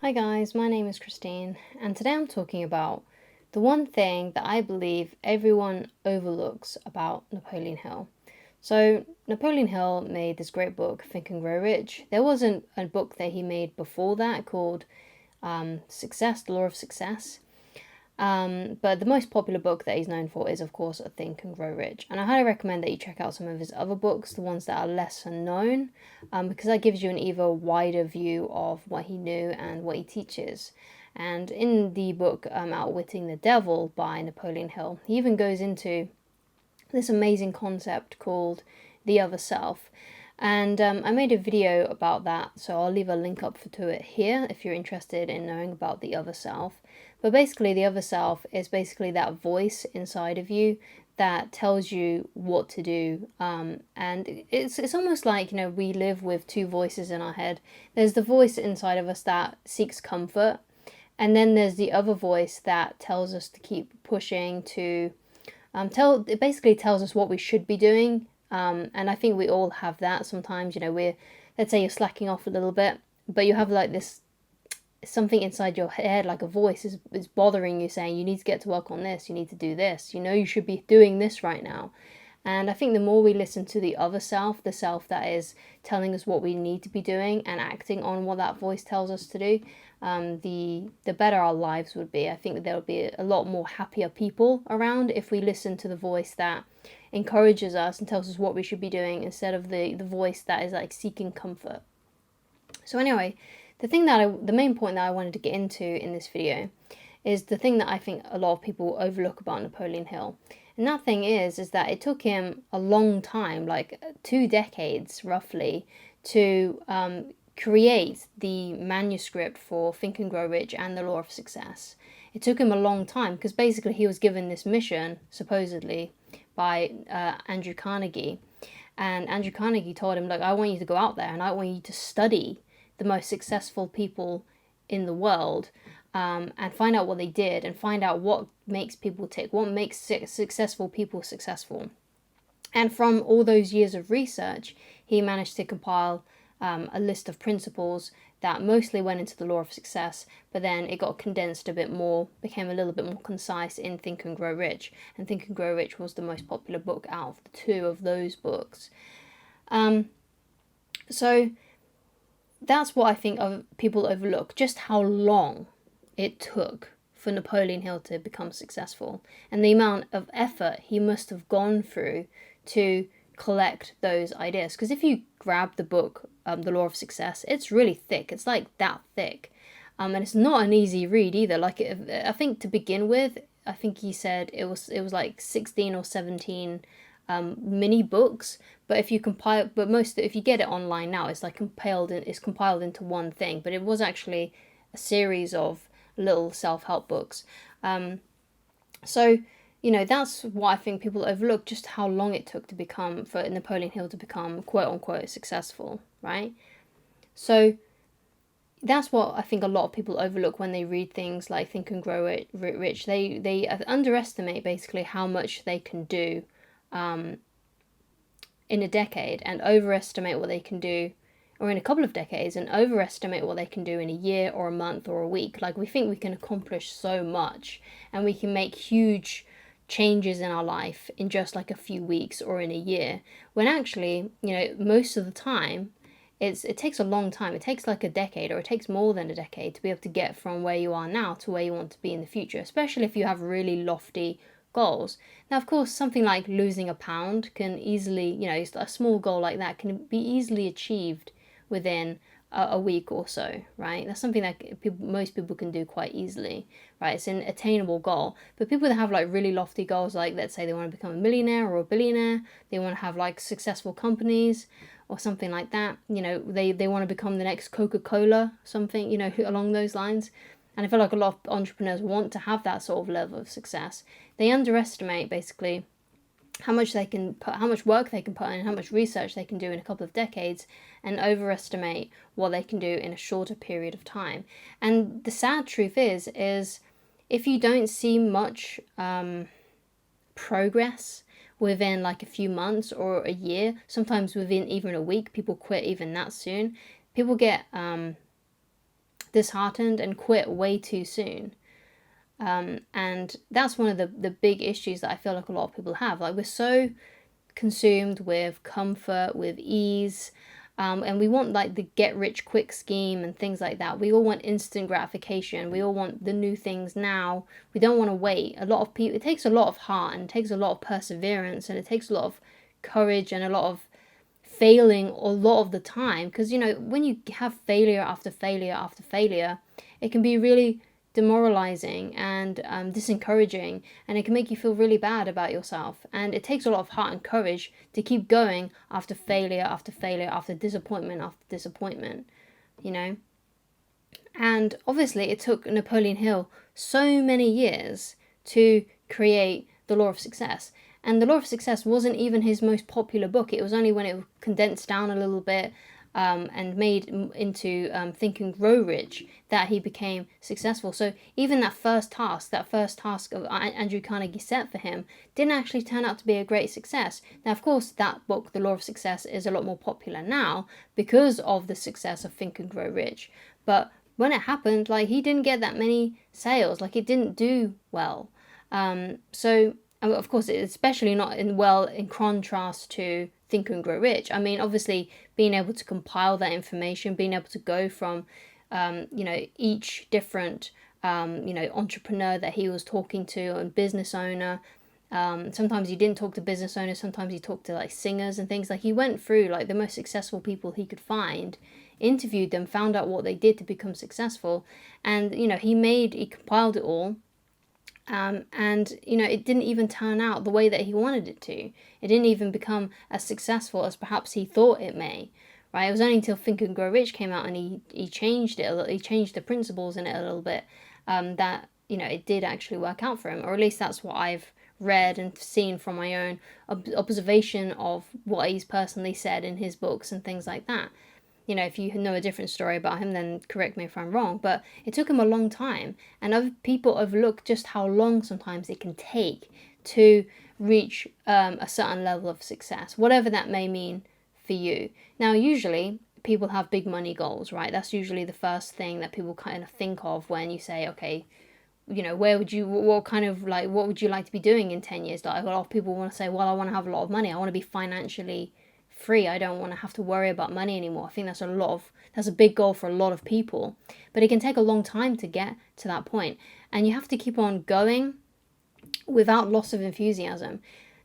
Hi guys, my name is Christine, and today I'm talking about the one thing that I believe everyone overlooks about Napoleon Hill. So, Napoleon Hill made this great book, Think and Grow Rich. There wasn't a book that he made before that called Success, The Law of Success. But the most popular book that he's known for is, of course, Think and Grow Rich. And I highly recommend that you check out some of his other books, the ones that are lesser known, because that gives you an even wider view of what he knew and what he teaches. And in the book Outwitting the Devil by Napoleon Hill, he even goes into this amazing concept called the other self. And I made a video about that, so I'll leave a link up to it here if you're interested in knowing about the other self. But basically, the other self is basically that voice inside of you that tells you what to do. And it's almost like, we live with two voices in our head. There's the voice inside of us that seeks comfort, and then there's the other voice that tells us to keep pushing, to it basically tells us what we should be doing. And I think we all have that sometimes. Let's say you're slacking off a little bit, but you have like this something inside your head, like a voice is bothering you, saying you need to get to work on this, you need to do this, you should be doing this right now. And I think the more we listen to the other self, the self that is telling us what we need to be doing and acting on what that voice tells us to do, the better our lives would be. I think that there would be a lot more happier people around if we listen to the voice that encourages us and tells us what we should be doing, instead of the voice that is like seeking comfort. So anyway, the main point that I wanted to get into in this video is the thing that I think a lot of people overlook about Napoleon Hill. And that thing is that it took him a long time, like 2 decades roughly, to create the manuscript for Think and Grow Rich and the Law of Success. It took him a long time because basically he was given this mission, supposedly, by Andrew Carnegie. And Andrew Carnegie told him, look, I want you to go out there and I want you to study the most successful people in the world, and find out what they did and find out what makes people tick, what makes successful people successful. And from all those years of research, he managed to compile a list of principles that mostly went into the Law of Success, but then it got condensed a bit more, became a little bit more concise in Think and Grow Rich. And Think and Grow Rich was the most popular book out of the 2 of those books. So that's what I think people overlook, just how long it took for Napoleon Hill to become successful, and the amount of effort he must have gone through to collect those ideas. Because if you grab the book, The Law of Success, it's really thick. It's like that thick. And it's not an easy read either. I think to begin with, I think he said it was like 16 or 17 mini books, but if you get it online now, it's like compiled into one thing, but it was actually a series of little self-help books. So that's what I think people overlook, just how long it took for Napoleon Hill to become quote unquote successful, right? So that's what I think a lot of people overlook when they read things like Think and Grow Rich. They underestimate basically how much they can do in a decade, and overestimate what they can do, or in a couple of decades, and overestimate what they can do in a year or a month or a week. Like, we think we can accomplish so much and we can make huge changes in our life in just like a few weeks or in a year, when actually, most of the time it takes a long time. It takes like a decade, or it takes more than a decade, to be able to get from where you are now to where you want to be in the future, especially if you have really lofty goals. Now, of course, something like losing a pound can easily, a small goal like that can be easily achieved within a week or so, right? That's something that most people can do quite easily, right? It's an attainable goal. But people that have like really lofty goals, like let's say they want to become a millionaire or a billionaire, they want to have like successful companies or something like that, they want to become the next Coca-Cola, something, along those lines. And I feel like a lot of entrepreneurs want to have that sort of level of success. They underestimate basically how much work they can put in, how much research they can do in a couple of decades, and overestimate what they can do in a shorter period of time. And the sad truth is if you don't see much progress within like a few months or a year, sometimes within even a week, people quit even that soon. People get disheartened and quit way too soon. And that's one of the big issues that I feel like a lot of people have. Like, we're so consumed with comfort, with ease, and we want like the get rich quick scheme and things like that. We all want instant gratification. We all want the new things now. We don't want to wait. A lot of people, it takes a lot of heart, and it takes a lot of perseverance, and it takes a lot of courage, and a lot of failing a lot of the time, because when you have failure after failure after failure, it can be really demoralizing and disencouraging, and it can make you feel really bad about yourself. And it takes a lot of heart and courage to keep going after failure after failure, after disappointment, and obviously it took Napoleon Hill so many years to create the Law of Success. And the Law of Success wasn't even his most popular book. It was only when it was condensed down a little bit and made into Think and Grow Rich that he became successful. So even that first task of Andrew Carnegie set for him, didn't actually turn out to be a great success. Now, of course, that book, The Law of Success, is a lot more popular now because of the success of Think and Grow Rich. But when it happened, like, he didn't get that many sales. Like, it didn't do well. So of course, it's especially not in contrast to Think and Grow Rich. I mean, obviously, being able to compile that information, being able to go from, each different, entrepreneur that he was talking to and business owner. Sometimes he didn't talk to business owners. Sometimes he talked to like singers and things. Like, he went through like the most successful people he could find, interviewed them, found out what they did to become successful, and he compiled it all. And it didn't even turn out the way that he wanted it to. It didn't even become as successful as perhaps he thought it may, right? It was only until Think and Grow Rich came out and he changed it a little, he changed the principles in it a little bit, that it did actually work out for him, or at least that's what I've read and seen from my own observation of what he's personally said in his books and things like that. If you know a different story about him, then correct me if I'm wrong. But it took him a long time, and other people overlook just how long sometimes it can take to reach a certain level of success, whatever that may mean for you. Now, usually people have big money goals, right? That's usually the first thing that people kind of think of when you say, okay, what would you like to be doing in 10 years? Like, a lot of people want to say, well, I want to have a lot of money. I want to be financially free. I don't want to have to worry about money anymore. I think that's a big goal for a lot of people, but it can take a long time to get to that point, and you have to keep on going without loss of enthusiasm.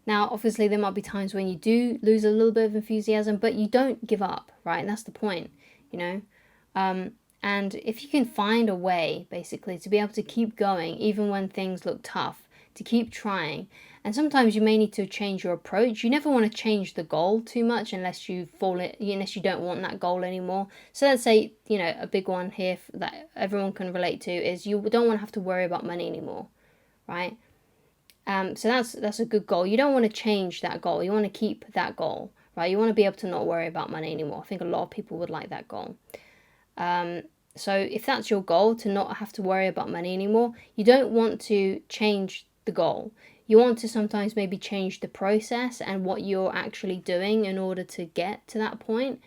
Now, obviously, there might be times when you do lose a little bit of enthusiasm, but you don't give up, right? And that's the point, and if you can find a way, basically, to be able to keep going even when things look tough, to keep trying. And sometimes you may need to change your approach. You never want to change the goal too much unless you don't want that goal anymore. So let's say, a big one here that everyone can relate to is you don't want to have to worry about money anymore, right? So that's a good goal. You don't want to change that goal. You want to keep that goal, right? You want to be able to not worry about money anymore. I think a lot of people would like that goal. So if that's your goal, to not have to worry about money anymore, you don't want to change the goal. You want to sometimes maybe change the process and what you're actually doing in order to get to that point.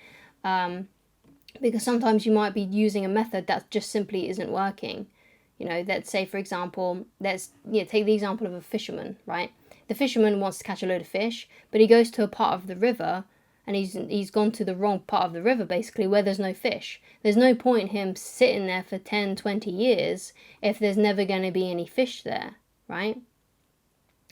Because sometimes you might be using a method that just simply isn't working. Let's say, for example, take the example of a fisherman, right? The fisherman wants to catch a load of fish, but he goes to a part of the river, and he's gone to the wrong part of the river, basically, where there's no fish. There's no point in him sitting there for 10, 20 years if there's never going to be any fish there, right?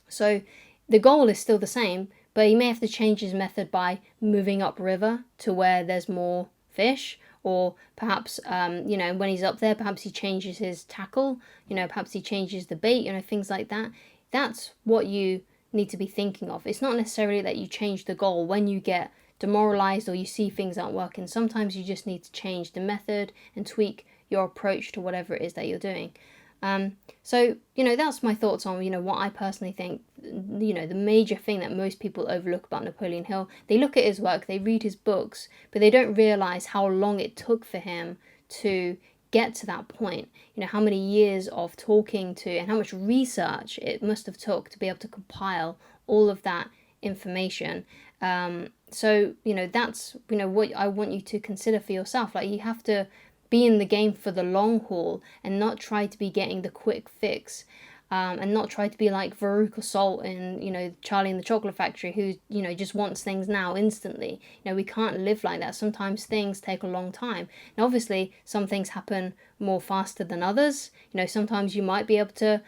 So the goal is still the same, but he may have to change his method by moving upriver to where there's more fish, or perhaps, when he's up there, perhaps he changes his tackle, perhaps he changes the bait, things like that. That's what you need to be thinking of. It's not necessarily that you change the goal when you get demoralized or you see things aren't working. Sometimes you just need to change the method and tweak your approach to whatever it is that you're doing. So that's my thoughts on what I personally think. The major thing that most people overlook about Napoleon Hill, they look at his work, they read his books, but they don't realize how long it took for him to get to that point. How many years of talking to and how much research it must have took to be able to compile all of that information. So that's what I want you to consider for yourself. Like, you have to be in the game for the long haul and not try to be getting the quick fix. And not try to be like Veruca Salt in, Charlie and the Chocolate Factory, who, just wants things now instantly. We can't live like that. Sometimes things take a long time. And obviously, some things happen more faster than others. Sometimes you might be able to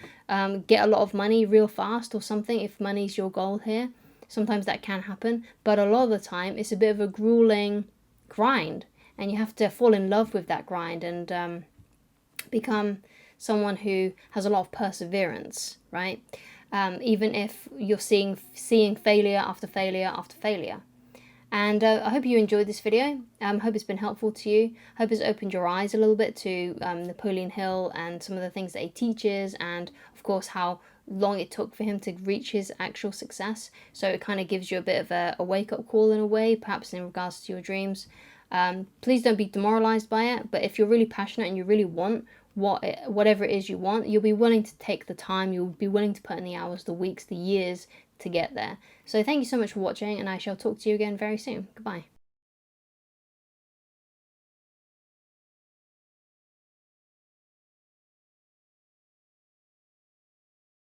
get a lot of money real fast or something if money's your goal here. Sometimes that can happen. But a lot of the time, it's a bit of a grueling grind. And you have to fall in love with that grind and become someone who has a lot of perseverance, right? Even if you're seeing failure after failure after failure. And I hope you enjoyed this video. I hope it's been helpful to you. I hope it's opened your eyes a little bit to Napoleon Hill and some of the things that he teaches, and of course how long it took for him to reach his actual success. So it kind of gives you a bit of a wake-up call in a way, perhaps in regards to your dreams. Please don't be demoralized by it, but if you're really passionate and you really want whatever it is you want, you'll be willing to take the time, you'll be willing to put in the hours, the weeks, the years to get there. So thank you so much for watching, and I shall talk to you again very soon. Goodbye.